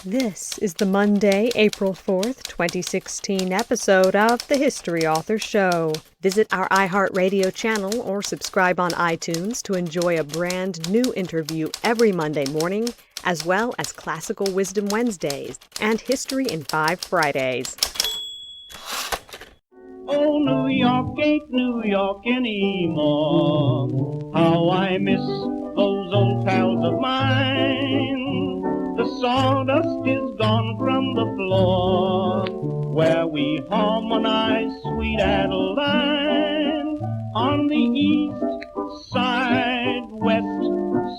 This is the Monday, April 4th, 2016 episode of the History Author Show. Visit our iHeartRadio channel or subscribe on iTunes to enjoy a brand new interview every Monday morning, as well as Classical Wisdom Wednesdays and History in 5 Fridays. Oh, New York ain't New York anymore. How I miss those old pals of mine. The sawdust is gone from the floor where we harmonize sweet Adeline. On the east side, west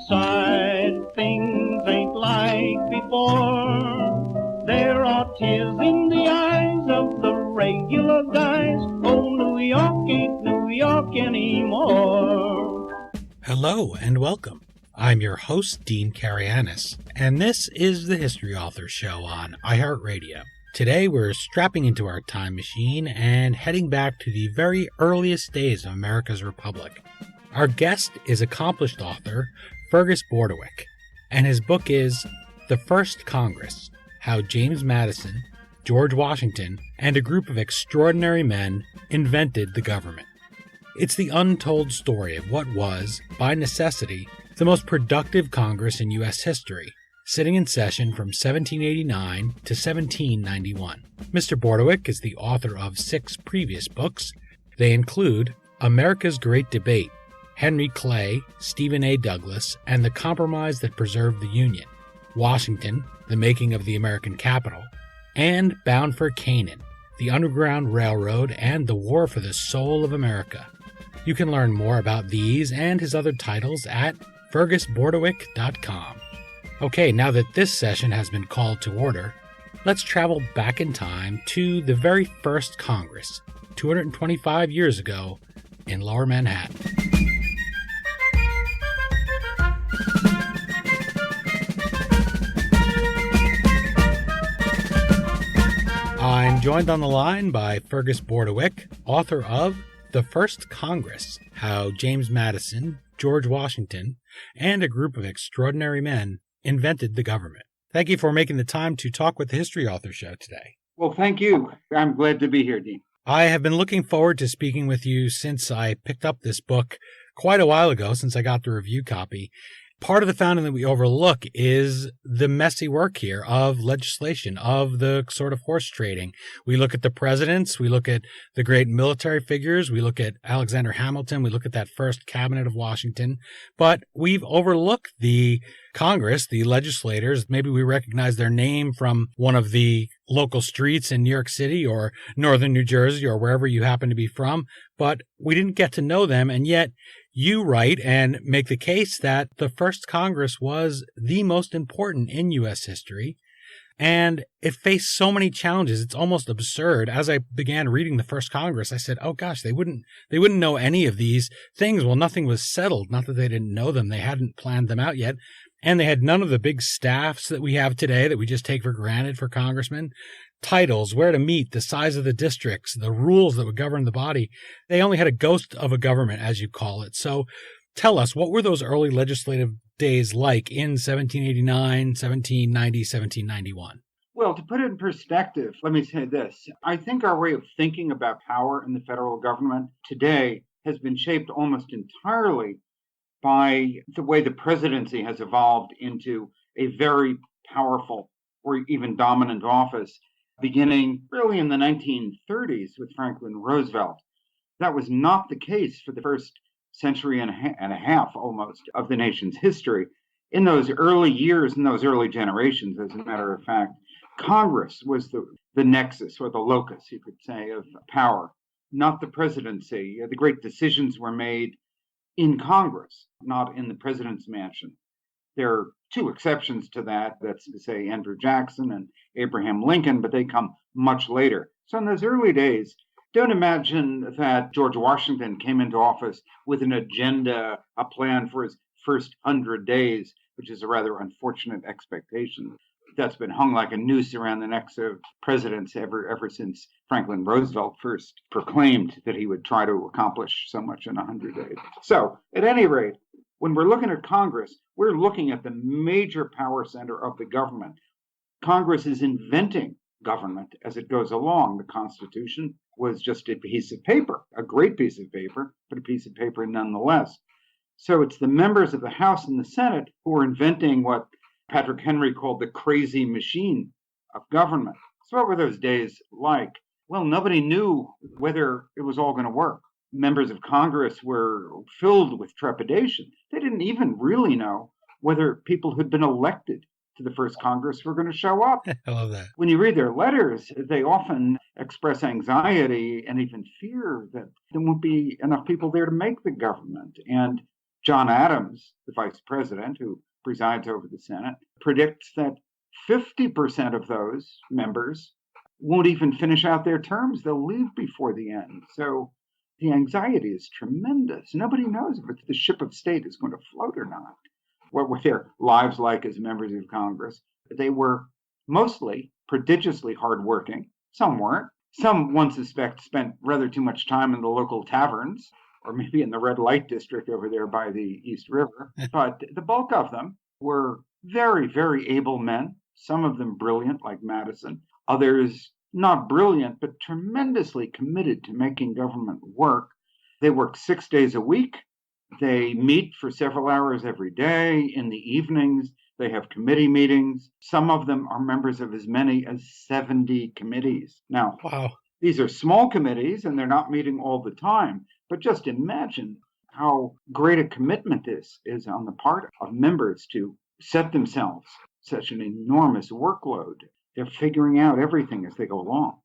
side, things ain't like before. There are tears in the eyes of the regular guys. Oh, New York ain't New York anymore. Hello and welcome. I'm your host, Dean Karayanis, and this is the History Author Show on iHeartRadio. Today we're strapping into our time machine and heading back to the very earliest days of America's Republic. Our guest is accomplished author Fergus Bordewich, and his book is The First Congress: How James Madison, George Washington, and a group of extraordinary men invented the government. It's the untold story of what was, by necessity, the most productive Congress in U.S. history, sitting in session from 1789 to 1791. Mr. Bordewich is the author of 6 previous books. They include America's Great Debate, Henry Clay, Stephen A. Douglas, and the Compromise That Preserved the Union, Washington, The Making of the American Capital, and Bound for Canaan, the Underground Railroad and the War for the Soul of America. You can learn more about these and his other titles at fergusbordewich.com. Okay, now that this session has been called to order, let's travel back in time to the very first Congress, 225 years ago, in Lower Manhattan. I'm joined on the line by Fergus Bordewich, author of The First Congress: How James Madison, George Washington, and a group of extraordinary men invented the government. Thank you for making the time to talk with the History Author Show today. Well, thank you. I'm glad to be here, Dean. I have been looking forward to speaking with you since I picked up this book quite a while ago, since I got the review copy. Part of the founding that we overlook is the messy work here of legislation, of the sort of horse trading. We look at the presidents, we look at the great military figures, we look at Alexander Hamilton, we look at that first cabinet of Washington, but we've overlooked the Congress, the legislators. Maybe we recognize their name from one of the local streets in New York City or northern New Jersey or wherever you happen to be from, but we didn't get to know them, and yet you write and make the case that the first Congress was the most important in U.S. history, and it faced so many challenges. It's almost absurd. As I began reading the first Congress, I said, oh gosh, they wouldn't know any of these things. Well, nothing was settled. Not that they didn't know them. They hadn't planned them out yet. And they had none of the big staffs that we have today that we just take for granted for congressmen. Titles, where to meet, the size of the districts, the rules that would govern the body. They only had a ghost of a government, as you call it. So tell us, what were those early legislative days like in 1789, 1790, 1791? Well, to put it in perspective, let me say this. I think our way of thinking about power in the federal government today has been shaped almost entirely by the way the presidency has evolved into a very powerful or even dominant office, beginning really in the 1930s with Franklin Roosevelt. That was not the case for the first century and a half almost of the nation's history. In those early years, in those early generations, as a matter of fact, Congress was the nexus or the locus, you could say, of power, not the presidency. The great decisions were made in Congress, not in the president's mansion. There are 2 exceptions to that. That's to say Andrew Jackson and Abraham Lincoln, but they come much later. So in those early days, don't imagine that George Washington came into office with an agenda, a plan for his first 100 days, which is a rather unfortunate expectation. That's been hung like a noose around the necks of presidents ever since Franklin Roosevelt first proclaimed that he would try to accomplish so much in 100 days. So, at any rate, when we're looking at Congress, we're looking at the major power center of the government. Congress is inventing government as it goes along. The Constitution was just a piece of paper, a great piece of paper, but a piece of paper nonetheless. So it's the members of the House and the Senate who are inventing what Patrick Henry called the crazy machine of government. So what were those days like? Well, nobody knew whether it was all going to work. Members of Congress were filled with trepidation. They didn't even really know whether people who'd been elected to the first Congress were going to show up. I love that. When you read their letters, they often express anxiety and even fear that there won't be enough people there to make the government. And John Adams, the vice president who presides over the Senate, predicts that 50% of those members won't even finish out their terms. They'll leave before the end. So the anxiety is tremendous. Nobody knows if the ship of state is going to float or not. What were their lives like as members of Congress? They were mostly prodigiously hardworking. Some weren't. Some, one suspects, spent rather too much time in the local taverns, or maybe in the red light district over there by the East River. But the bulk of them were very, very able men, some of them brilliant, like Madison, others not brilliant, but tremendously committed to making government work. They work 6 days a week. They meet for several hours every day. In the evenings, they have committee meetings. Some of them are members of as many as 70 committees. Now, Wow. These are small committees and they're not meeting all the time, but just imagine how great a commitment this is on the part of members to set themselves such an enormous workload. They're figuring out everything as they go along.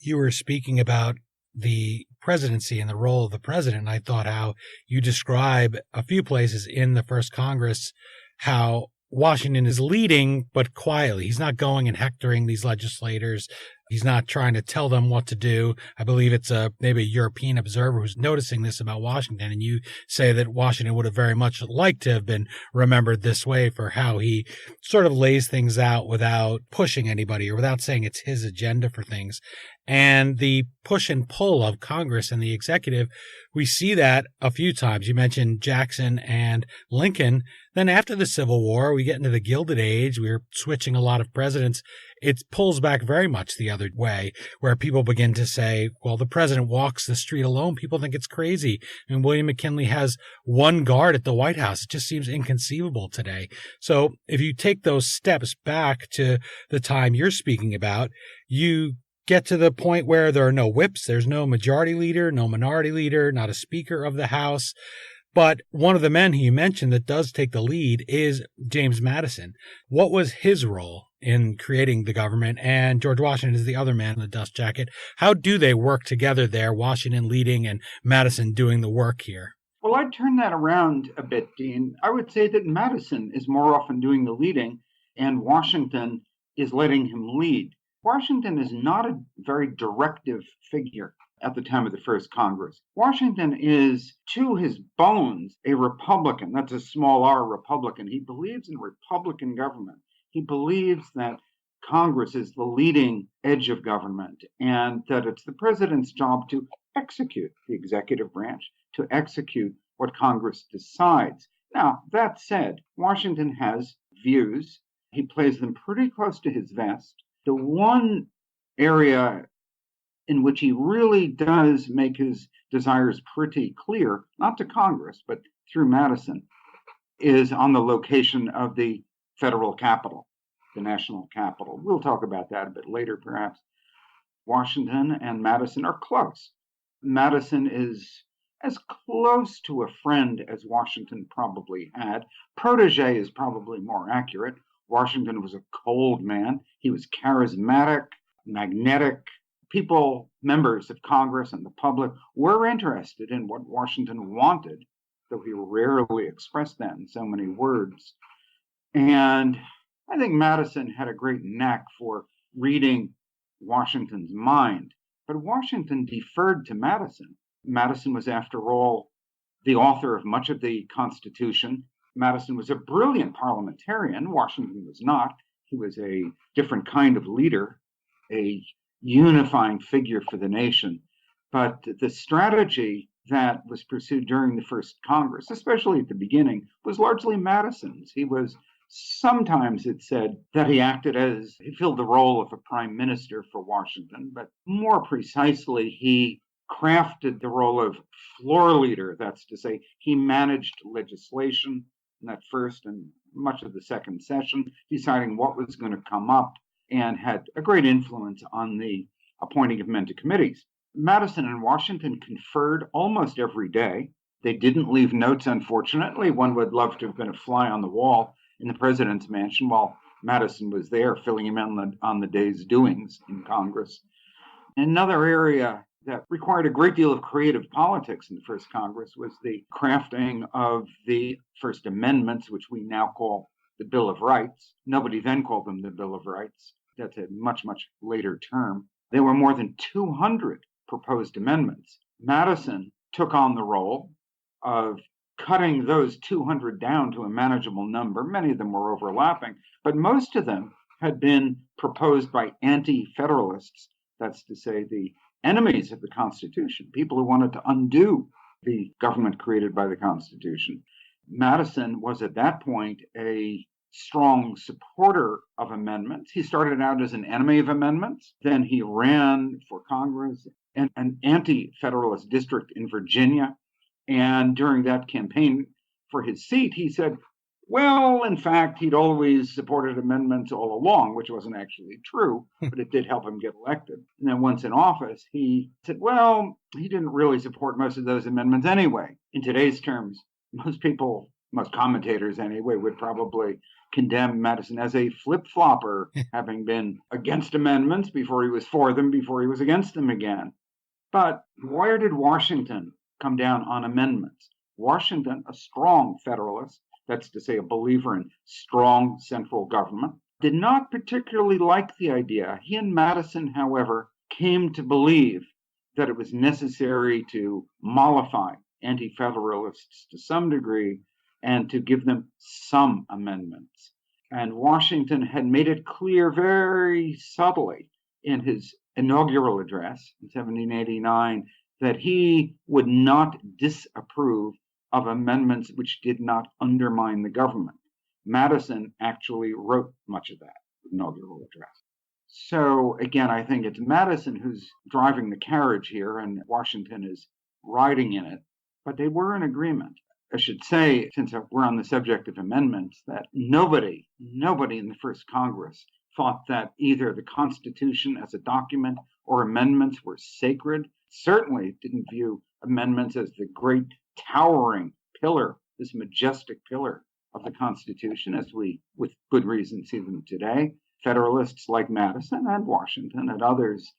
You were speaking about the presidency and the role of the president, and I thought how you describe a few places in the first Congress how Washington is leading, but quietly. He's not going and hectoring these legislators. He's not trying to tell them what to do. I believe it's maybe a European observer who's noticing this about Washington. And you say that Washington would have very much liked to have been remembered this way for how he sort of lays things out without pushing anybody or without saying it's his agenda for things. And the push and pull of Congress and the executive, we see that a few times. You mentioned Jackson and Lincoln. Then after the Civil War, we get into the Gilded Age. We're switching a lot of presidents. It pulls back very much the other way, where people begin to say, well, the president walks the street alone. People think it's crazy. And William McKinley has one guard at the White House. It just seems inconceivable today. So if you take those steps back to the time you're speaking about, you get to the point where there are no whips. There's no majority leader, no minority leader, not a speaker of the House. But one of the men you mentioned that does take the lead is James Madison. What was his role in creating the government? And George Washington is the other man in the dust jacket. How do they work together there, Washington leading and Madison doing the work here? Well, I'd turn that around a bit, Dean. I would say that Madison is more often doing the leading and Washington is letting him lead. Washington is not a very directive figure at the time of the first Congress. Washington is, to his bones, a Republican. That's a small r Republican. He believes in Republican government. He believes that Congress is the leading edge of government and that it's the president's job to execute the executive branch, to execute what Congress decides. Now, that said, Washington has views. He plays them pretty close to his vest. The one area in which he really does make his desires pretty clear, not to Congress, but through Madison, is on the location of the federal capital, the national capital. We'll talk about that a bit later, perhaps. Washington and Madison are close. Madison is as close to a friend as Washington probably had. Protege is probably more accurate. Washington was a cold man. He was charismatic, magnetic. People, members of Congress and the public, were interested in what Washington wanted, though he rarely expressed that in so many words. And I think Madison had a great knack for reading Washington's mind. But Washington deferred to Madison. Madison was, after all, the author of much of the Constitution. Madison was a brilliant parliamentarian. Washington was not. He was a different kind of leader, a unifying figure for the nation. But the strategy that was pursued during the first Congress, especially at the beginning, was largely Madison's. He was Sometimes it's said that he filled the role of a prime minister for Washington, but more precisely, he crafted the role of floor leader. That's to say, he managed legislation in that first and much of the second session, deciding what was going to come up, and had a great influence on the appointing of men to committees. Madison and Washington conferred almost every day. They didn't leave notes, unfortunately. One would love to have been a fly on the wall in the president's mansion while Madison was there, filling him in on the day's doings in Congress. Another area that required a great deal of creative politics in the first Congress was the crafting of the first amendments, which we now call the Bill of Rights. Nobody then called them the Bill of Rights. That's a much, much later term. There were more than 200 proposed amendments. Madison took on the role of cutting those 200 down to a manageable number. Many of them were overlapping, but most of them had been proposed by anti-Federalists. That's to say, the enemies of the Constitution, people who wanted to undo the government created by the Constitution. Madison was at that point a strong supporter of amendments. He started out as an enemy of amendments. Then he ran for Congress and an anti-Federalist district in Virginia. And during that campaign for his seat, he said, well, in fact, he'd always supported amendments all along, which wasn't actually true, but it did help him get elected. And then once in office, he said, well, he didn't really support most of those amendments anyway. In today's terms, most commentators anyway, would probably condemn Madison as a flip-flopper, having been against amendments before he was for them, before he was against them again. But where did Washington come down on amendments? Washington, a strong Federalist, that's to say a believer in strong central government, did not particularly like the idea. He and Madison, however, came to believe that it was necessary to mollify anti-Federalists to some degree and to give them some amendments. And Washington had made it clear very subtly in his inaugural address in 1789 that he would not disapprove of amendments which did not undermine the government. Madison actually wrote much of that inaugural address. So again, I think it's Madison who's driving the carriage here and Washington is riding in it, but they were in agreement. I should say, since we're on the subject of amendments, that nobody in the first Congress thought that either the Constitution as a document or amendments were sacred. Certainly didn't view amendments as the great towering pillar, this majestic pillar of the Constitution, as we, with good reason, see them today. Federalists like Madison and Washington and others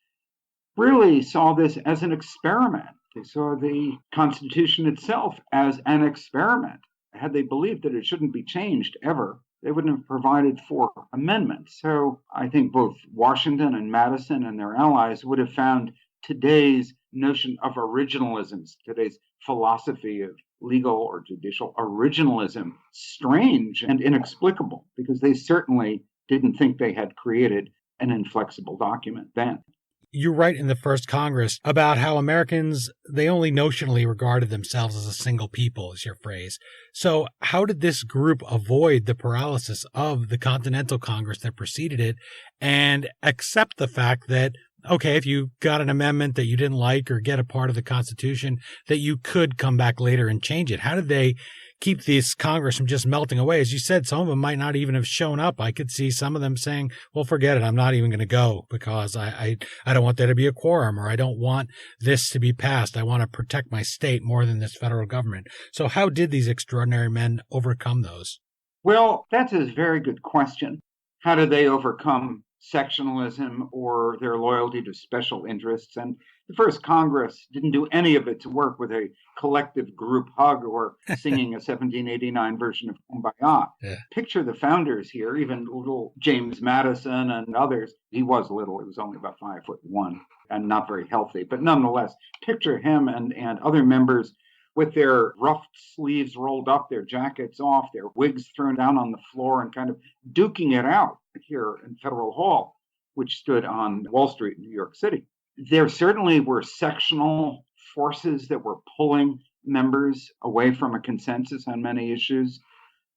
really saw this as an experiment. They saw the Constitution itself as an experiment. Had they believed that it shouldn't be changed ever, they wouldn't have provided for amendments. So I think both Washington and Madison and their allies would have found today's notion of originalism, today's philosophy of legal or judicial originalism, strange and inexplicable, because they certainly didn't think they had created an inflexible document then. You write in the first Congress about how Americans, they only notionally regarded themselves as a single people, is your phrase. So how did this group avoid the paralysis of the Continental Congress that preceded it and accept the fact that, okay, if you got an amendment that you didn't like or get a part of the Constitution, that you could come back later and change it? How did they keep this Congress from just melting away? As you said, some of them might not even have shown up. I could see some of them saying, well, forget it. I'm not even going to go because I don't want there to be a quorum, or I don't want this to be passed. I want to protect my state more than this federal government. So how did these extraordinary men overcome those? Well, that's a very good question. How did they overcome sectionalism or their loyalty to special interests? And the first Congress didn't do any of its work with a collective group hug or singing a 1789 version of Kumbaya. Yeah. Picture the founders here, even little James Madison and others. He was little, he was only about 5'1" and not very healthy, but nonetheless, picture him and other members with their rough sleeves rolled up, their jackets off, their wigs thrown down on the floor, and kind of duking it out here in Federal Hall, which stood on Wall Street in New York City. There certainly were sectional forces that were pulling members away from a consensus on many issues.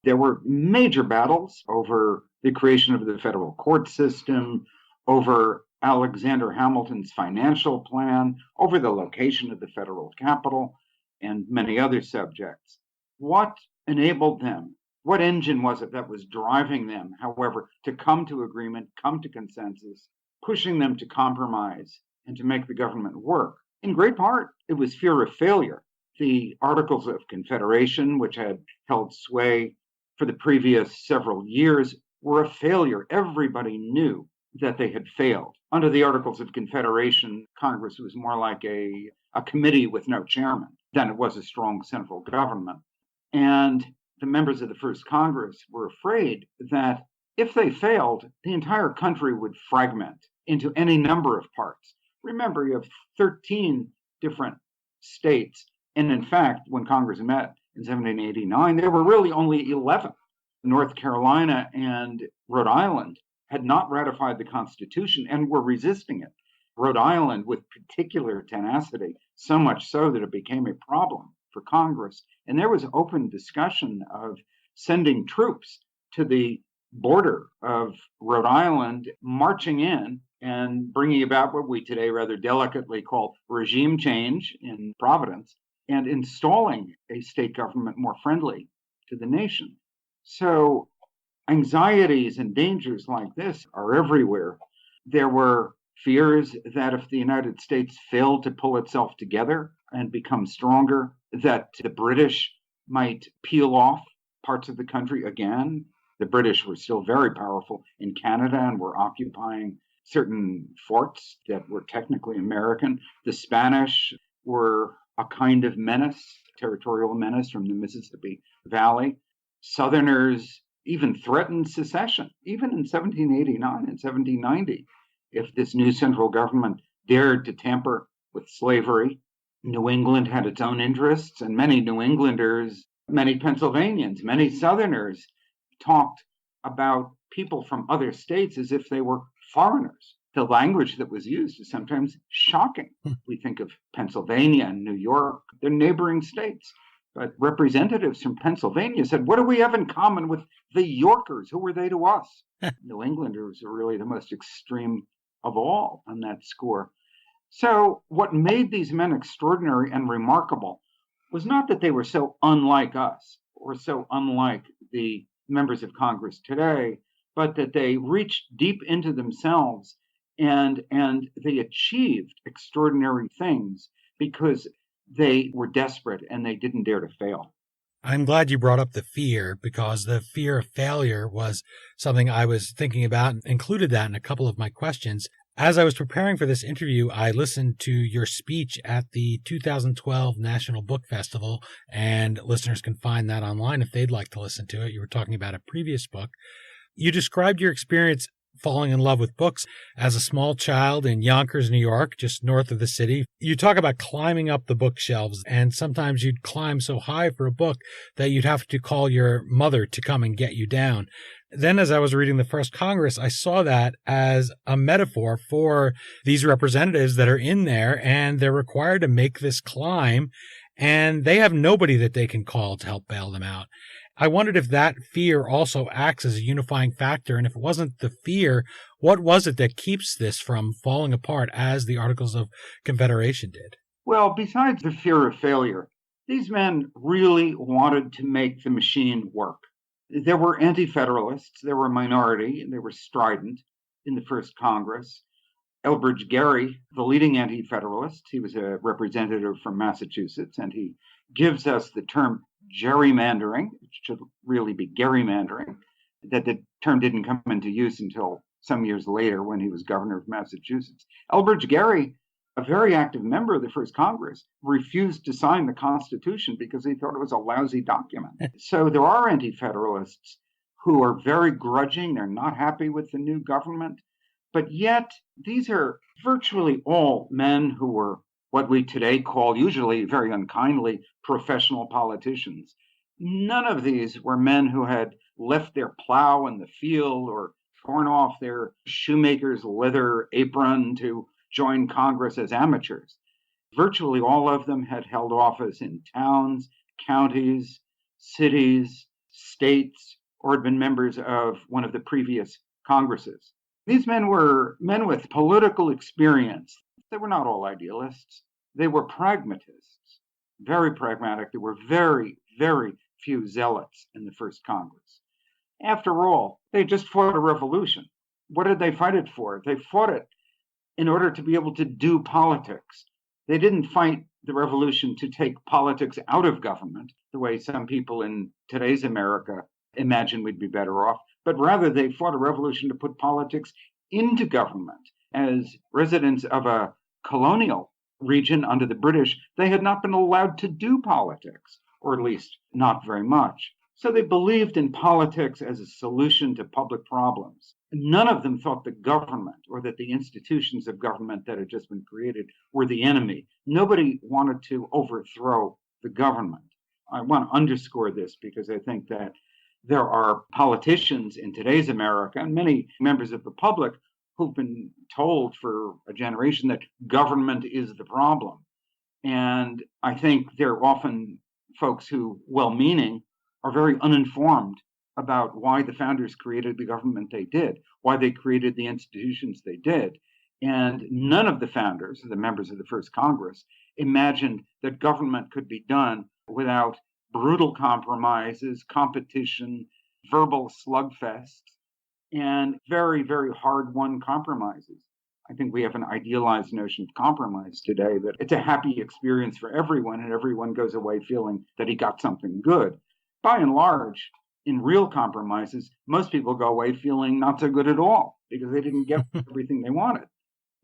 There were major battles over the creation of the federal court system, over Alexander Hamilton's financial plan, over the location of the federal capital, and many other subjects. What enabled them? What engine was it that was driving them, however, to come to agreement, come to consensus, pushing them to compromise and to make the government work? In great part, it was fear of failure. The Articles of Confederation, which had held sway for the previous several years, were a failure. Everybody knew that they had failed. Under the Articles of Confederation, Congress was more like a committee with no chairman than it was a strong central government. And the members of the First Congress were afraid that if they failed, the entire country would fragment into any number of parts. Remember, you have 13 different states. And in fact, when Congress met in 1789, there were really only 11. North Carolina and Rhode Island had not ratified the Constitution and were resisting it. Rhode Island with particular tenacity, so much so that it became a problem for Congress. And there was open discussion of sending troops to the border of Rhode Island, marching in and bringing about what we today rather delicately call regime change in Providence, and installing a state government more friendly to the nation. So anxieties and dangers like this are everywhere. There were fears that if the United States failed to pull itself together and become stronger, that the British might peel off parts of the country again. The British were still very powerful in Canada and were occupying certain forts that were technically American. The Spanish were a kind of menace, territorial menace from the Mississippi Valley. Southerners even threatened secession, even in 1789 and 1790. If this new central government dared to tamper with slavery, New England had its own interests, and many New Englanders, many Pennsylvanians, many Southerners talked about people from other states as if they were foreigners. The language that was used is sometimes shocking. We think of Pennsylvania and New York, they're neighboring states. But representatives from Pennsylvania said, what do we have in common with the Yorkers? Who were they to us? New Englanders are really the most extreme of all on that score. So what made these men extraordinary and remarkable was not that they were so unlike us or so unlike the members of Congress today, but that they reached deep into themselves and they achieved extraordinary things because they were desperate and they didn't dare to fail. I'm glad you brought up the fear, because the fear of failure was something I was thinking about and included that in a couple of my questions. As I was preparing for this interview, I listened to your speech at the 2012 National Book Festival, and listeners can find that online if they'd like to listen to it. You were talking about a previous book. You described your experience falling in love with books as a small child in Yonkers, New York, just north of the city. You talk about climbing up the bookshelves, and sometimes you'd climb so high for a book that you'd have to call your mother to come and get you down. Then as I was reading the First Congress, I saw that as a metaphor for these representatives that are in there, and they're required to make this climb, and they have nobody that they can call to help bail them out. I wondered if that fear also acts as a unifying factor, and if it wasn't the fear, what was it that keeps this from falling apart as the Articles of Confederation did? Well, besides the fear of failure, these men really wanted to make the machine work. There were Anti-Federalists, there were a minority, and they were strident in the First Congress. Elbridge Gerry, the leading Anti-Federalist, he was a representative from Massachusetts, and he gives us the term gerrymandering, which should really be gerrymandering, that the term didn't come into use until some years later when he was governor of Massachusetts. Elbridge Gerry, a very active member of the First Congress, refused to sign the Constitution because he thought it was a lousy document. So there are Anti-Federalists who are very grudging. They're not happy with the new government. But yet, these are virtually all men who were what we today call, usually very unkindly, professional politicians. None of these were men who had left their plow in the field or torn off their shoemaker's leather apron to join Congress as amateurs. Virtually all of them had held office in towns, counties, cities, states or had been members of one of the previous Congresses. These men were men with political experience. They were not all idealists. They were pragmatists, very pragmatic. There were very, very few zealots in the first Congress. After all, they just fought a revolution. What did they fight it for? They fought it in order to be able to do politics. They didn't fight the revolution to take politics out of government, the way some people in today's America imagine we'd be better off, but rather they fought a revolution to put politics into government. As residents of a colonial region under the British, they had not been allowed to do politics, or at least not very much. So they believed in politics as a solution to public problems. None of them thought the government or that the institutions of government that had just been created were the enemy. Nobody wanted to overthrow the government. I want to underscore this because I think that there are politicians in today's America and many members of the public who've been told for a generation that government is the problem. And I think they're often folks who, well-meaning, are very uninformed about why the founders created the government they did, why they created the institutions they did. And none of the founders, the members of the first Congress, imagined that government could be done without brutal compromises, competition, verbal slugfests, and very, very hard-won compromises. I think we have an idealized notion of compromise today, that it's a happy experience for everyone, and everyone goes away feeling that he got something good. By and large, in real compromises, most people go away feeling not so good at all because they didn't get everything they wanted.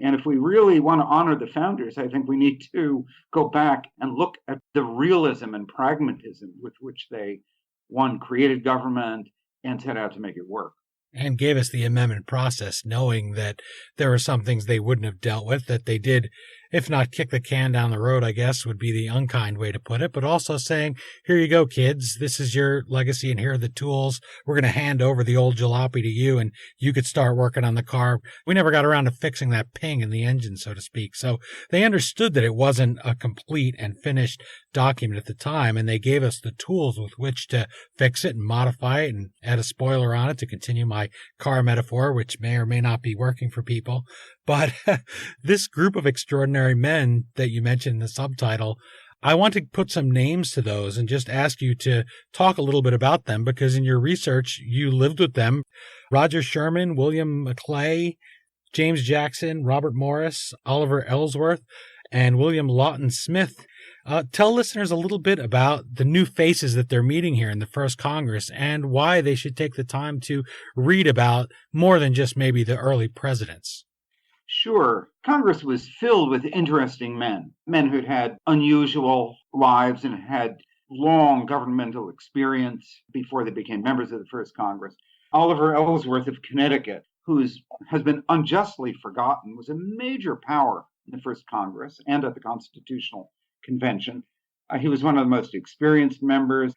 And if we really want to honor the founders, I think we need to go back and look at the realism and pragmatism with which they, one, created government and set out to make it work. And gave us the amendment process, knowing that there were some things they wouldn't have dealt with, that they did, if not kick the can down the road, I guess would be the unkind way to put it, but also saying, here you go, kids, this is your legacy and here are the tools. We're going to hand over the old jalopy to you and you could start working on the car. We never got around to fixing that ping in the engine, so to speak. So they understood that it wasn't a complete and finished document at the time, and they gave us the tools with which to fix it and modify it and add a spoiler on it to continue my car metaphor, which may or may not be working for people. But this group of extraordinary men that you mentioned in the subtitle, I want to put some names to those and just ask you to talk a little bit about them, because in your research, you lived with them. Roger Sherman, William Maclay, James Jackson, Robert Morris, Oliver Ellsworth, and William Lawton Smith. Tell listeners a little bit about the new faces that they're meeting here in the first Congress and why they should take the time to read about more than just maybe the early presidents. Sure. Congress was filled with interesting men who'd had unusual lives and had long governmental experience before they became members of the first Congress. Oliver Ellsworth of Connecticut, who has been unjustly forgotten, was a major power in the first Congress and at the Constitutional Convention. He was one of the most experienced members.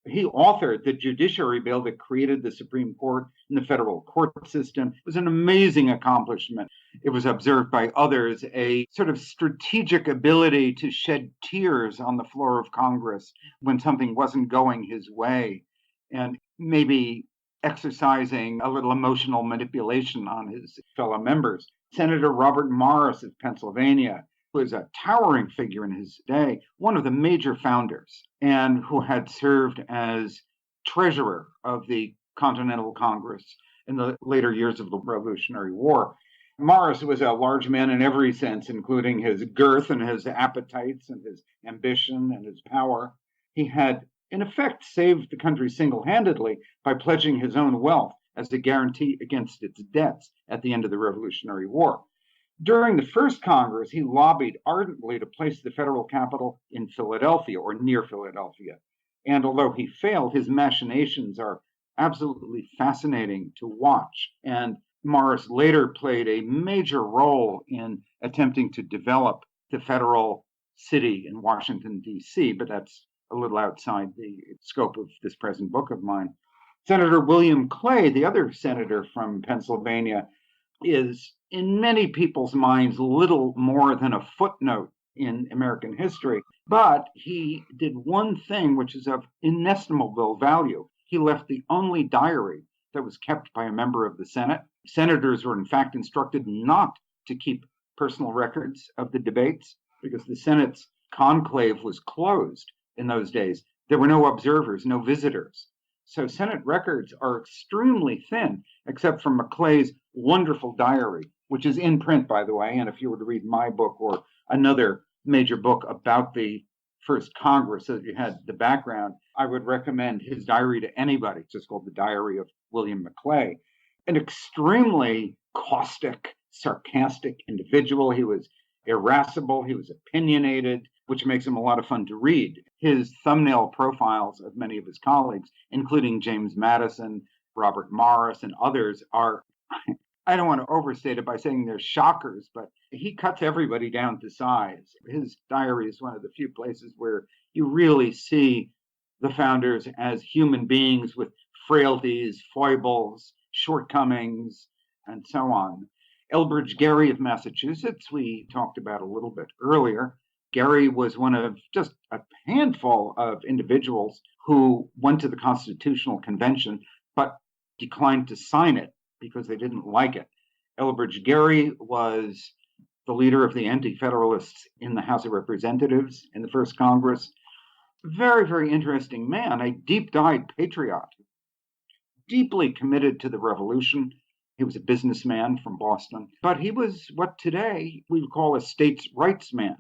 He authored the judiciary bill that created the Supreme Court and the federal court system. It was an amazing accomplishment. It was observed by others, a sort of strategic ability to shed tears on the floor of Congress when something wasn't going his way, and maybe exercising a little emotional manipulation on his fellow members. Senator Robert Morris of Pennsylvania was a towering figure in his day, one of the major founders, and who had served as treasurer of the Continental Congress in the later years of the Revolutionary War. Morris was a large man in every sense, including his girth and his appetites and his ambition and his power. He had, in effect, saved the country single-handedly by pledging his own wealth as a guarantee against its debts at the end of the Revolutionary War. During the first Congress, he lobbied ardently to place the federal capital in Philadelphia or near Philadelphia. And although he failed, his machinations are absolutely fascinating to watch. And Morris later played a major role in attempting to develop the federal city in Washington, D.C., but that's a little outside the scope of this present book of mine. Senator William Clay, the other senator from Pennsylvania, is in many people's minds little more than a footnote in American history. But he did one thing which is of inestimable value. he left the only diary that was kept by a member of the Senate. Senators were in fact instructed not to keep personal records of the debates because the Senate's conclave was closed in those days. There were no observers, no visitors. So Senate records are extremely thin, except for Maclay's wonderful diary, which is in print, by the way. And if you were to read my book or another major book about the First Congress, so that you had the background, I would recommend his diary to anybody. It's just called The Diary of William Maclay. An extremely caustic, sarcastic individual. He was irascible. He was opinionated, which makes him a lot of fun to read. His thumbnail profiles of many of his colleagues, including James Madison, Robert Morris, and others, are, I don't want to overstate it by saying they're shockers, but he cuts everybody down to size. His diary is one of the few places where you really see the founders as human beings with frailties, foibles, shortcomings, and so on. Elbridge Gerry of Massachusetts, we talked about a little bit earlier. Gerry was one of just a handful of individuals who went to the Constitutional Convention but declined to sign it because they didn't like it. Elbridge Gerry was the leader of the Anti-Federalists in the House of Representatives in the First Congress. Very, very interesting man, a deep-dyed patriot, deeply committed to the revolution. He was a businessman from Boston, but he was what today we would call a states' rights man.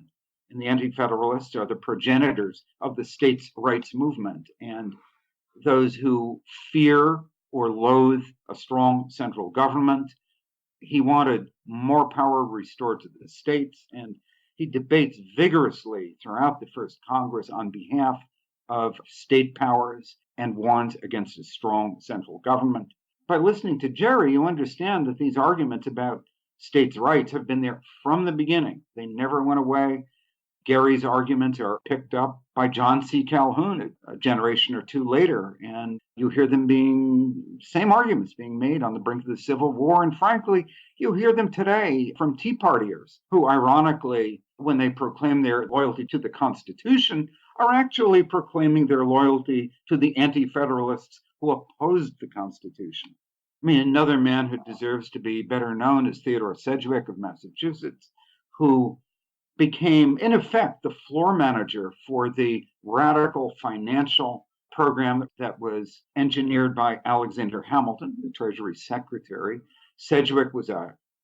And the Anti-Federalists are the progenitors of the states' rights movement. And those who fear or loathe a strong central government, he wanted more power restored to the states. And he debates vigorously throughout the First Congress on behalf of state powers and warns against a strong central government. By listening to Gerry, you understand that these arguments about states' rights have been there from the beginning. They never went away. Gerry's arguments are picked up by John C. Calhoun a generation or two later, and you hear them same arguments being made on the brink of the Civil War. And frankly, you hear them today from Tea Partiers, who ironically, when they proclaim their loyalty to the Constitution, are actually proclaiming their loyalty to the Anti-Federalists who opposed the Constitution. I mean, another man who deserves to be better known is Theodore Sedgwick of Massachusetts, who became, in effect, the floor manager for the radical financial program that was engineered by Alexander Hamilton, the Treasury Secretary. Sedgwick was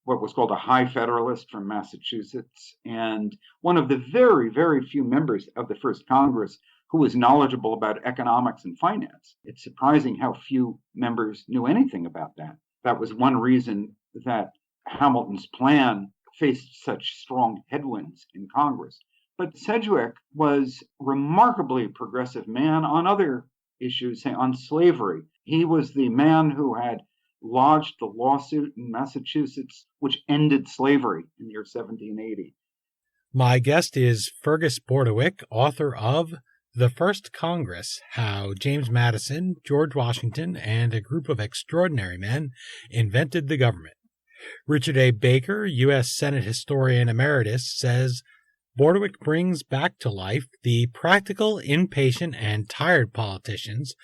what was called a high Federalist from Massachusetts, and one of the very, very few members of the First Congress who was knowledgeable about economics and finance. It's surprising how few members knew anything about that. That was one reason that Hamilton's plan faced such strong headwinds in Congress. But Sedgwick was a remarkably progressive man on other issues, say on slavery. He was the man who had lodged the lawsuit in Massachusetts which ended slavery in the year 1780. My guest is Fergus Bordewich, author of The First Congress, How James Madison, George Washington, and a Group of Extraordinary Men Invented the Government. Richard A. Baker, U.S. Senate Historian Emeritus, says Bordewich brings back to life the practical, impatient, and tired politicians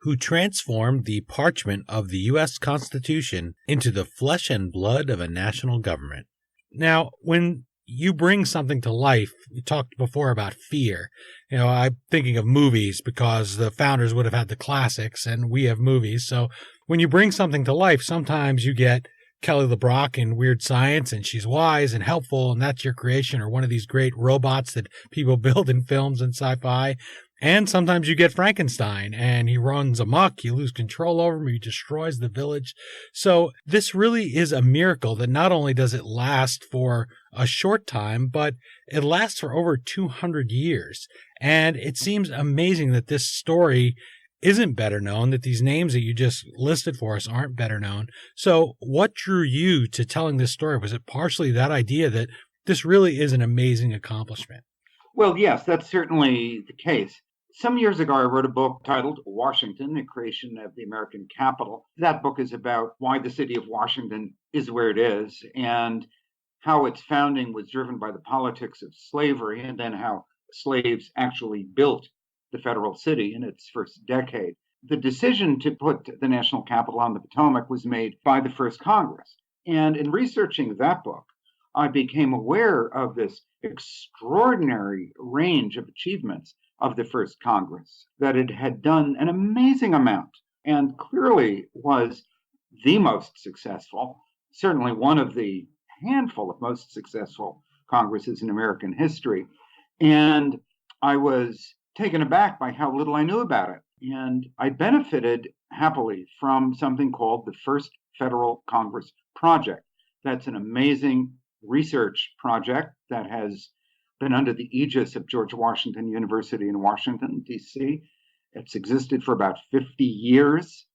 who transformed the parchment of the U.S. Constitution into the flesh and blood of a national government. Now, when you bring something to life, we talked before about fear. I'm thinking of movies because the founders would have had the classics and we have movies. So when you bring something to life, sometimes you get Kelly LeBrock in Weird Science, and she's wise and helpful, and that's your creation, or one of these great robots that people build in films and sci-fi. And sometimes you get Frankenstein, and he runs amok, you lose control over him, he destroys the village. So this really is a miracle that not only does it last for a short time, but it lasts for over 200 years. And it seems amazing that this story isn't better known, that these names that you just listed for us aren't better known. So what drew you to telling this story? Was it partially that idea that this really is an amazing accomplishment? Well, yes, that's certainly the case. Some years ago, I wrote a book titled Washington, the Creation of the American Capital. That book is about why the city of Washington is where it is and how its founding was driven by the politics of slavery, and then how slaves actually built the federal city in its first decade. the decision to put the national capital on the Potomac was made by the first Congress. And in researching that book, I became aware of this extraordinary range of achievements of the first Congress, that it had done an amazing amount and clearly was the most successful, certainly one of the handful of most successful Congresses in American history. And I was taken aback by how little I knew about it. And I benefited happily from something called the First Federal Congress Project. That's an amazing research project that has been under the aegis of George Washington University in Washington, D.C. It's existed for about 50 years.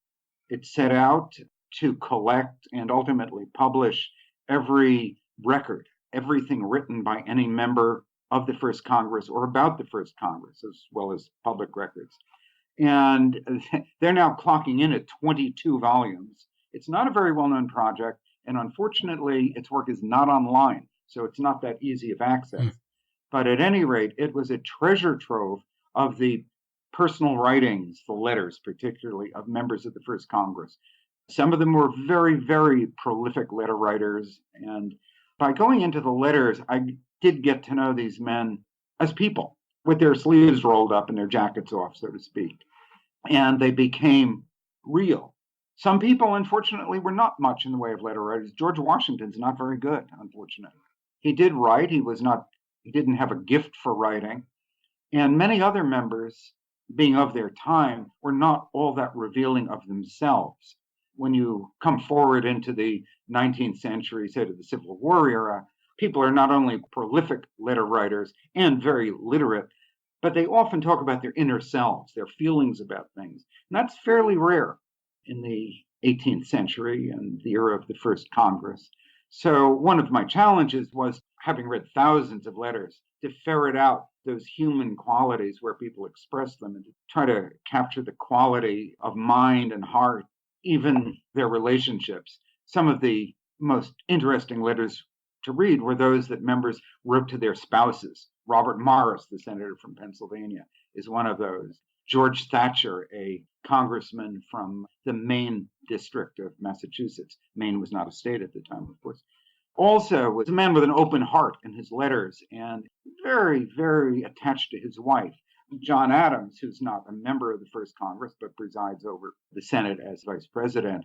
It set out to collect and ultimately publish every record, everything written by any member of the first Congress or about the first Congress, as well as public records. And they're now clocking in at 22 volumes. It's not a very well-known project, and unfortunately, its work is not online, so it's not that easy of access. But at any rate, it was a treasure trove of the personal writings, the letters particularly, of members of the first Congress. Some of them were very, very prolific letter writers, and by going into the letters, I did get to know these men as people, with their sleeves rolled up and their jackets off, so to speak. And they became real. Some people, unfortunately, were not much in the way of letter writers. George Washington's not very good, unfortunately. He did write. He didn't have a gift for writing. And many other members, being of their time, were not all that revealing of themselves. When you come forward into the 19th century, say to the Civil War era, people are not only prolific letter writers and very literate, but they often talk about their inner selves, their feelings about things. And that's fairly rare in the 18th century and the era of the first Congress. So one of my challenges was, having read thousands of letters, to ferret out those human qualities where people express them and to try to capture the quality of mind and heart, even their relationships. Some of the most interesting letters to read were those that members wrote to their spouses. Robert Morris, the senator from Pennsylvania, is one of those. George Thatcher, a congressman from the Maine district of Massachusetts. Maine was not a state at the time, of course. Also was a man with an open heart in his letters and very, very attached to his wife. John Adams, who's not a member of the first Congress but presides over the Senate as vice president,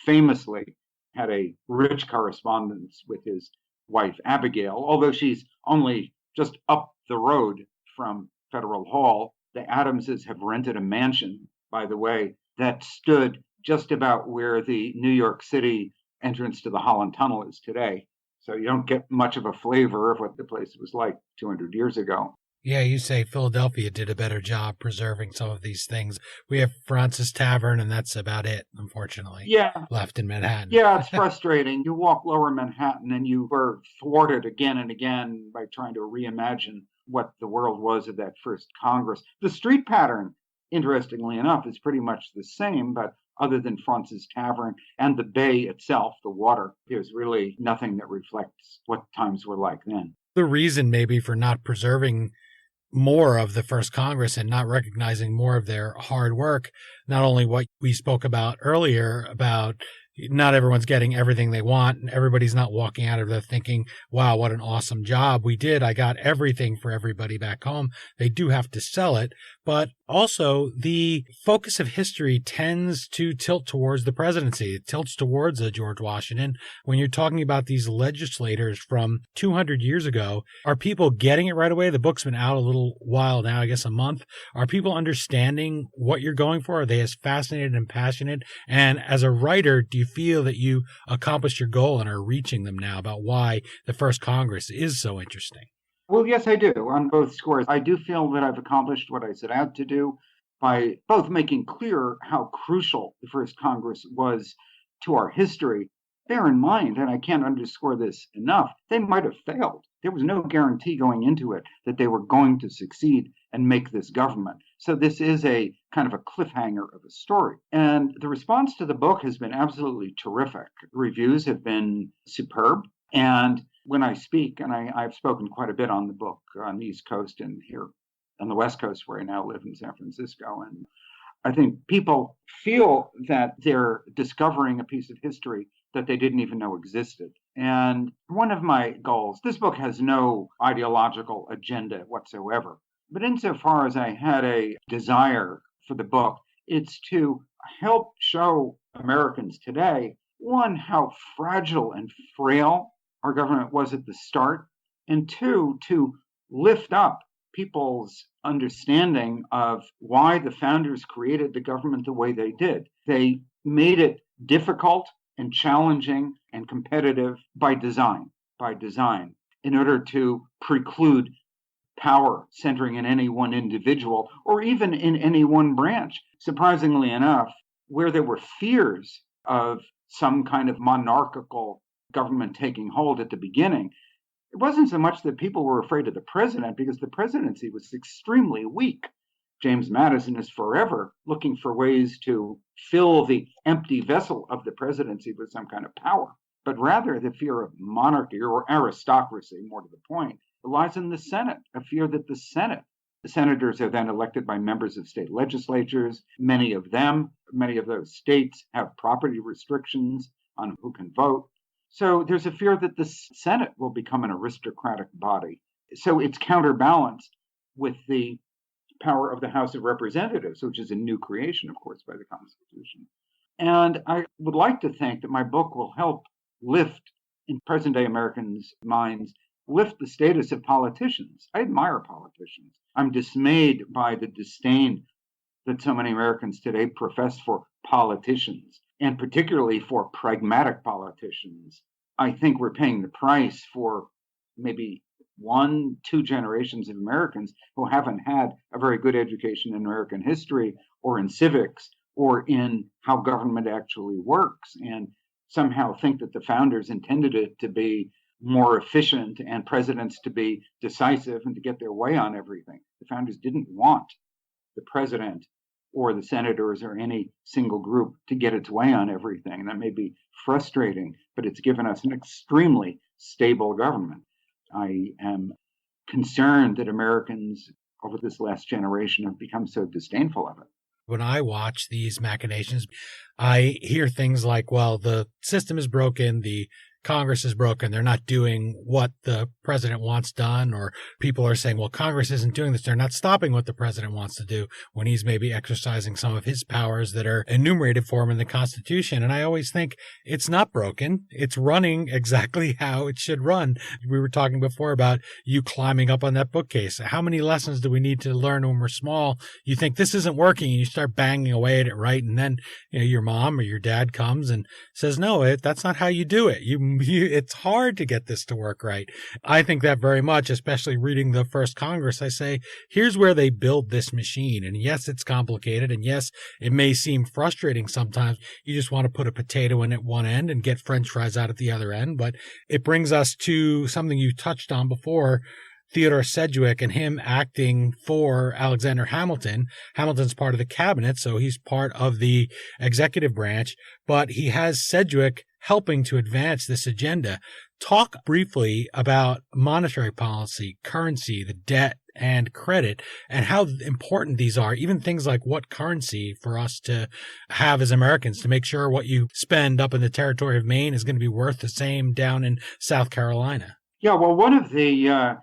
famously had a rich correspondence with his wife Abigail, although she's only just up the road from Federal Hall. The Adamses have rented a mansion, by the way, that stood just about where the New York City entrance to the Holland Tunnel is today. So you don't get much of a flavor of what the place was like 200 years ago. Yeah, you say Philadelphia did a better job preserving some of these things. We have Francis Tavern, and that's about it, unfortunately, left in Manhattan. Yeah, it's frustrating. You walk lower Manhattan and you were thwarted again and again by trying to reimagine what the world was at that first Congress. The street pattern, interestingly enough, is pretty much the same, but other than Francis Tavern and the bay itself, the water, there's really nothing that reflects what times were like then. The reason maybe for not preserving more of the first Congress and not recognizing more of their hard work, not only what we spoke about earlier about not everyone's getting everything they want and everybody's not walking out of there thinking, wow, what an awesome job we did. I got everything for everybody back home. They do have to sell it. But also the focus of history tends to tilt towards the presidency. It tilts towards George Washington. When you're talking about these legislators from 200 years ago, are people getting it right away? The book's been out a little while now, I guess a month. Are people understanding what you're going for? Are they as fascinated and passionate? And as a writer, do you feel that you accomplished your goal and are reaching them now about why the first Congress is so interesting? Well, yes, I do, on both scores. I do feel that I've accomplished what I set out to do by both making clear how crucial the first Congress was to our history. Bear in mind, and I can't underscore this enough, they might have failed. There was no guarantee going into it that they were going to succeed and make this government. So this is a kind of a cliffhanger of a story. And the response to the book has been absolutely terrific. Reviews have been superb. And when I speak, and I've spoken quite a bit on the book on the East Coast and here on the West Coast where I now live in San Francisco, and I think people feel that they're discovering a piece of history that they didn't even know existed. And one of my goals, this book has no ideological agenda whatsoever, but insofar as I had a desire for the book, it's to help show Americans today, one, how fragile and frail our government was at the start, and two, to lift up people's understanding of why the founders created the government the way they did. They made it difficult and challenging and competitive by design, in order to preclude power centering in any one individual or even in any one branch. Surprisingly enough, where there were fears of some kind of monarchical government taking hold at the beginning, it wasn't so much that people were afraid of the president, because the presidency was extremely weak. James Madison is forever looking for ways to fill the empty vessel of the presidency with some kind of power. But rather, the fear of monarchy or aristocracy, more to the point, lies in the Senate, a fear that the senators are then elected by members of state legislatures. Many of those states have property restrictions on who can vote. So there's a fear that the Senate will become an aristocratic body. So it's counterbalanced with the power of the House of Representatives, which is a new creation, of course, by the Constitution. And I would like to think that my book will help lift, in present-day Americans' minds, lift the status of politicians. I admire politicians. I'm dismayed by the disdain that so many Americans today profess for politicians, and particularly for pragmatic politicians. I think we're paying the price for maybe 1-2 generations of Americans who haven't had a very good education in American history or in civics or in how government actually works, and somehow think that the founders intended it to be more efficient and presidents to be decisive and to get their way on everything. The founders didn't want the president or the senators or any single group to get its way on everything. And that may be frustrating, but it's given us an extremely stable government. I am concerned that Americans over this last generation have become so disdainful of it. When I watch these machinations, I hear things like, well, the system is broken, the Congress is broken, they're not doing what the president wants done, or people are saying, well, Congress isn't doing this, they're not stopping what the president wants to do when he's maybe exercising some of his powers that are enumerated for him in the Constitution. And I always think it's not broken. It's running exactly how it should run. We were talking before about you climbing up on that bookcase. How many lessons do we need to learn when we're small? You think this isn't working and you start banging away at it, right? And then your mom or your dad comes and says, no, that's not how you do it. It's hard to get this to work right. I think that very much, especially reading the first Congress. I say, here's where they build this machine. And yes, it's complicated. And yes, it may seem frustrating sometimes. You just want to put a potato in at one end and get French fries out at the other end. But it brings us to something you touched on before, Theodore Sedgwick and him acting for Alexander Hamilton. Hamilton's part of the cabinet, so he's part of the executive branch, but he has Sedgwick helping to advance this agenda. Talk briefly about monetary policy, currency, the debt, and credit, and how important these are, even things like what currency for us to have as Americans to make sure what you spend up in the territory of Maine is going to be worth the same down in South Carolina. Yeah, well, one of the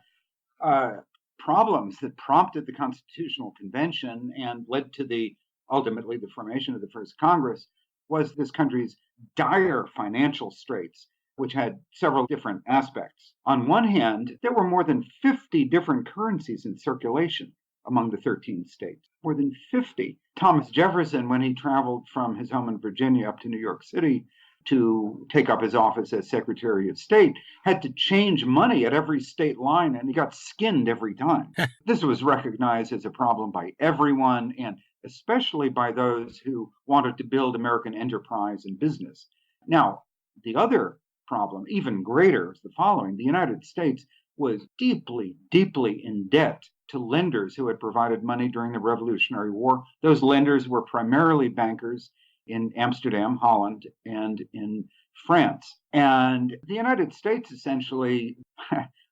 problems that prompted the Constitutional Convention and led to ultimately the formation of the first Congress was this country's dire financial straits, which had several different aspects. On one hand, there were more than 50 different currencies in circulation among the 13 states, more than 50. Thomas Jefferson, when he traveled from his home in Virginia up to New York City to take up his office as Secretary of State, had to change money at every state line, and he got skinned every time. This was recognized as a problem by everyone, and especially by those who wanted to build American enterprise and business. Now, the other problem, even greater, is the following. The United States was deeply, deeply in debt to lenders who had provided money during the Revolutionary War. Those lenders were primarily bankers in Amsterdam, Holland, and in France. And the United States essentially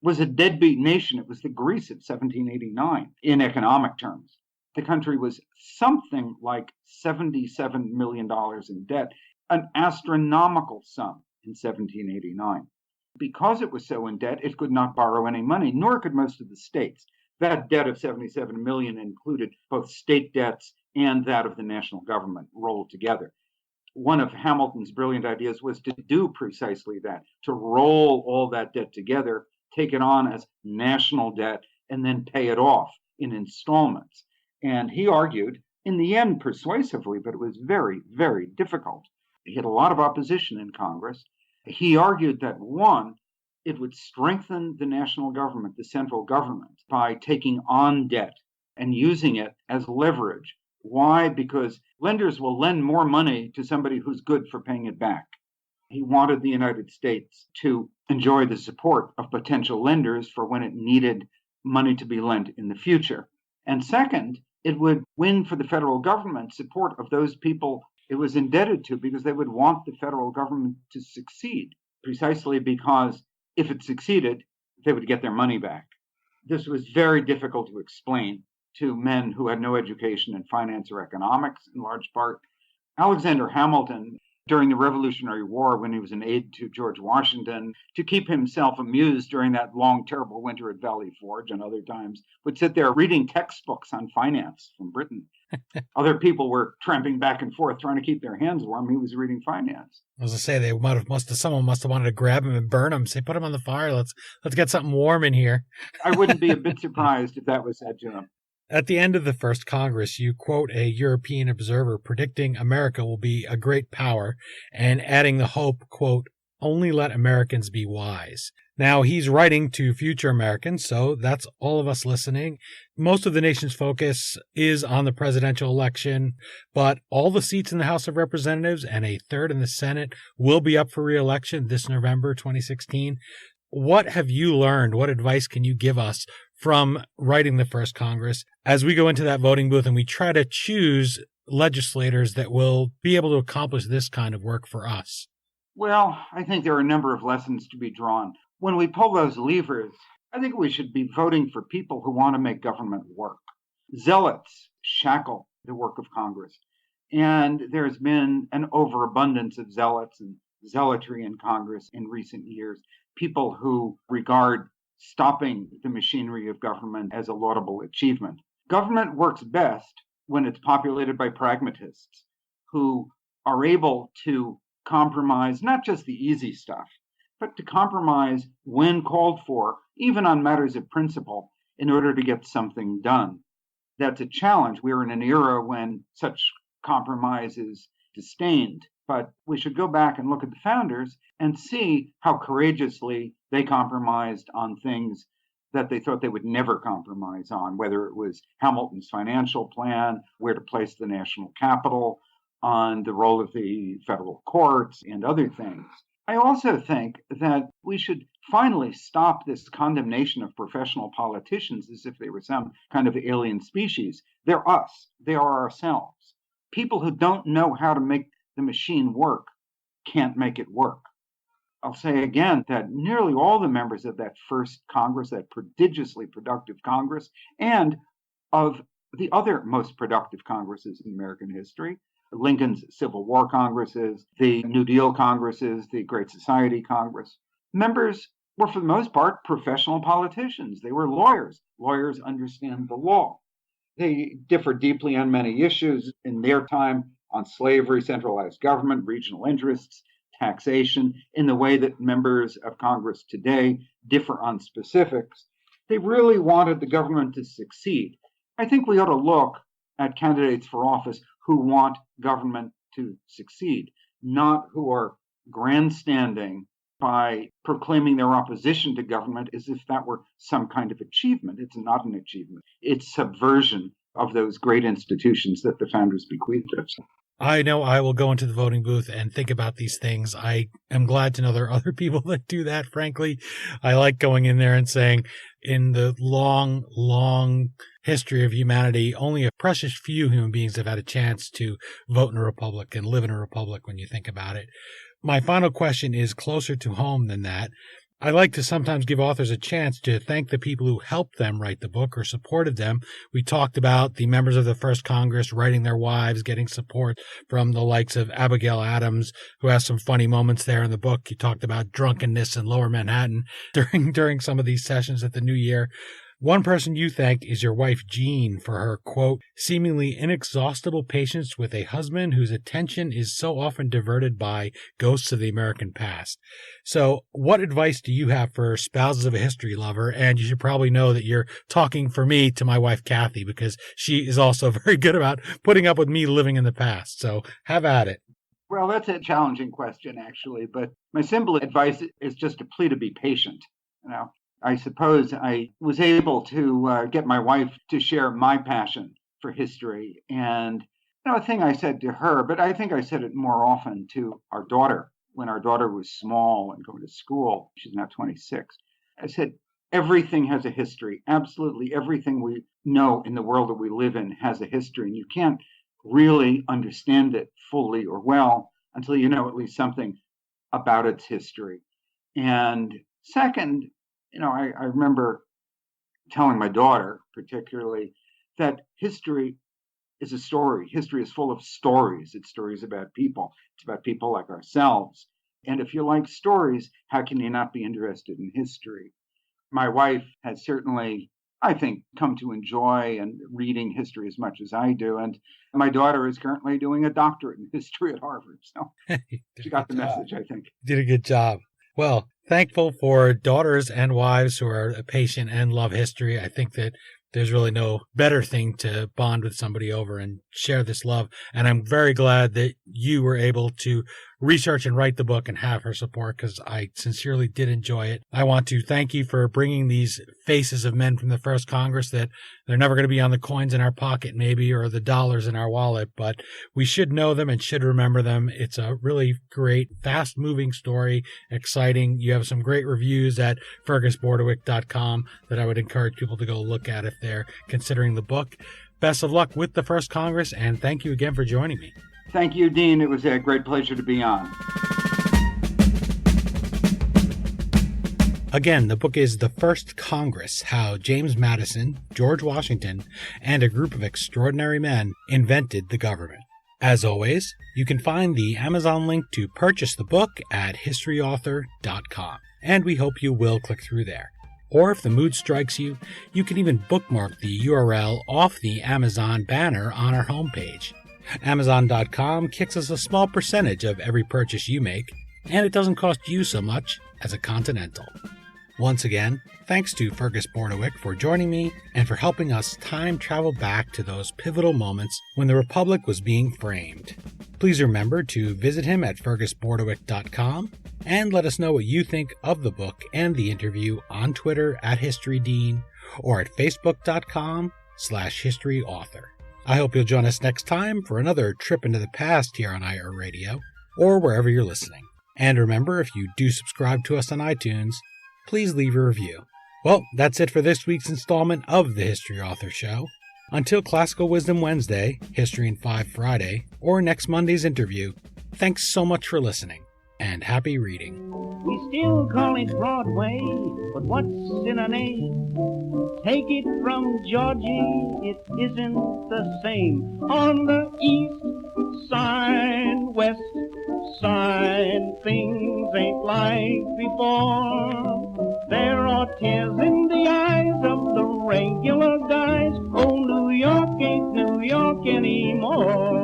was a deadbeat nation. It was the Greece of 1789 in economic terms. the country was something like $77 million in debt, an astronomical sum in 1789. Because it was so in debt, it could not borrow any money, nor could most of the states. That debt of 77 million included both state debts and that of the national government rolled together. One of Hamilton's brilliant ideas was to do precisely that, to roll all that debt together, take it on as national debt, and then pay it off in installments. And he argued, in the end persuasively, but it was very, very difficult. He had a lot of opposition in Congress. He argued that, one, it would strengthen the national government, the central government, by taking on debt and using it as leverage. Why? Because lenders will lend more money to somebody who's good for paying it back. He wanted the United States to enjoy the support of potential lenders for when it needed money to be lent in the future. And second, it would win for the federal government support of those people it was indebted to, because they would want the federal government to succeed, precisely because if it succeeded, they would get their money back. This was very difficult to explain to men who had no education in finance or economics, in large part. Alexander Hamilton, during the Revolutionary War, when he was an aide to George Washington, to keep himself amused during that long, terrible winter at Valley Forge and other times, would sit there reading textbooks on finance from Britain. Other people were tramping back and forth trying to keep their hands warm. He was reading finance. I was going to say, someone must have wanted to grab him and burn him. Say, put him on the fire. Let's get something warm in here. I wouldn't be a bit surprised if that was said to him. At the end of the first Congress, you quote a European observer predicting America will be a great power and adding the hope, quote, only let Americans be wise. Now, he's writing to future Americans, so that's all of us listening. Most of the nation's focus is on the presidential election, but all the seats in the House of Representatives and a third in the Senate will be up for re-election this November 2016. What have you learned? What advice can you give us from writing the first Congress as we go into that voting booth and we try to choose legislators that will be able to accomplish this kind of work for us? Well, I think there are a number of lessons to be drawn. When we pull those levers, I think we should be voting for people who want to make government work. Zealots shackle the work of Congress. And there's been an overabundance of zealots and zealotry in Congress in recent years. People who regard stopping the machinery of government as a laudable achievement. Government works best when it's populated by pragmatists who are able to compromise not just the easy stuff, but to compromise when called for, even on matters of principle, in order to get something done. That's a challenge. We're in an era when such compromise is disdained, but we should go back and look at the founders and see how courageously they compromised on things that they thought they would never compromise on, whether it was Hamilton's financial plan, where to place the national capital, on the role of the federal courts, and other things. I also think that we should finally stop this condemnation of professional politicians as if they were some kind of alien species. They're us. They are ourselves. People who don't know how to make the machine work can't make it work. I'll say again that nearly all the members of that first Congress, that prodigiously productive Congress, and of the other most productive Congresses in American history, Lincoln's Civil War Congresses, the New Deal Congresses, the Great Society Congress, members were for the most part professional politicians. They were lawyers. Lawyers understand the law. They differ deeply on many issues in their time on slavery, centralized government, regional interests, taxation, in the way that members of Congress today differ on specifics. They really wanted the government to succeed. I think we ought to look at candidates for office who want government to succeed, not who are grandstanding by proclaiming their opposition to government as if that were some kind of achievement. It's not an achievement. It's subversion of those great institutions that the founders bequeathed us. I know I will go into the voting booth and think about these things. I am glad to know there are other people that do that, frankly. I like going in there and saying, in the long, long history of humanity, only a precious few human beings have had a chance to vote in a republic and live in a republic when you think about it. My final question is closer to home than that. I like to sometimes give authors a chance to thank the people who helped them write the book or supported them. We talked about the members of the First Congress writing their wives, getting support from the likes of Abigail Adams, who has some funny moments there in the book. You talked about drunkenness in Lower Manhattan during some of these sessions at the New Year. One person you thanked is your wife, Jean, for her, quote, seemingly inexhaustible patience with a husband whose attention is so often diverted by ghosts of the American past. So what advice do you have for spouses of a history lover? And you should probably know that you're talking for me to my wife, Kathy, because she is also very good about putting up with me living in the past. So have at it. Well, that's a challenging question, actually. But my simple advice is just a plea to be patient. I suppose I was able to get my wife to share my passion for history. And a thing I said to her, but I think I said it more often to our daughter when our daughter was small and going to school. She's now 26. I said, everything has a history. Absolutely everything we know in the world that we live in has a history. And you can't really understand it fully or well until you know at least something about its history. And second, I remember telling my daughter particularly that history is a story. History is full of stories. It's stories about people. It's about people like ourselves. And if you like stories, how can you not be interested in history? My wife has certainly, I think, come to enjoy and reading history as much as I do. And my daughter is currently doing a doctorate in history at Harvard. So she got the message, I think. Did a good job. Well, thankful for daughters and wives who are patient and love history. I think that there's really no better thing to bond with somebody over and share this love. And I'm very glad that you were able to research and write the book and have her support, because I sincerely did enjoy it. I want to thank you for bringing these faces of men from the First Congress that they're never going to be on the coins in our pocket maybe, or the dollars in our wallet, but we should know them and should remember them. It's a really great, fast-moving story, exciting. You have some great reviews at fergusbordewich.com that I would encourage people to go look at if they're considering the book. Best of luck with the First Congress, and thank you again for joining me. Thank you, Dean. It was a great pleasure to be on. Again, the book is The First Congress, How James Madison, George Washington, and a Group of Extraordinary Men Invented the Government. As always, you can find the Amazon link to purchase the book at historyauthor.com, and we hope you will click through there. Or if the mood strikes you, you can even bookmark the URL off the Amazon banner on our homepage. Amazon.com kicks us a small percentage of every purchase you make, and it doesn't cost you so much as a Continental. Once again, thanks to Fergus Bordewich for joining me and for helping us time travel back to those pivotal moments when the Republic was being framed. Please remember to visit him at fergusbordewich.com and let us know what you think of the book and the interview on Twitter at HistoryDean or at facebook.com/historyauthor. I hope you'll join us next time for another trip into the past here on iHeart Radio or wherever you're listening. And remember, if you do subscribe to us on iTunes, please leave a review. Well, that's it for this week's installment of the History Author Show. Until Classical Wisdom Wednesday, History in 5 Friday, or next Monday's interview, thanks so much for listening, and happy reading. We still call it Broadway, but what's in a name? Take it from Georgie, it isn't the same. On the east side, west side, things ain't like before. There are tears in the eyes of the regular guys. Oh, New York ain't New York anymore.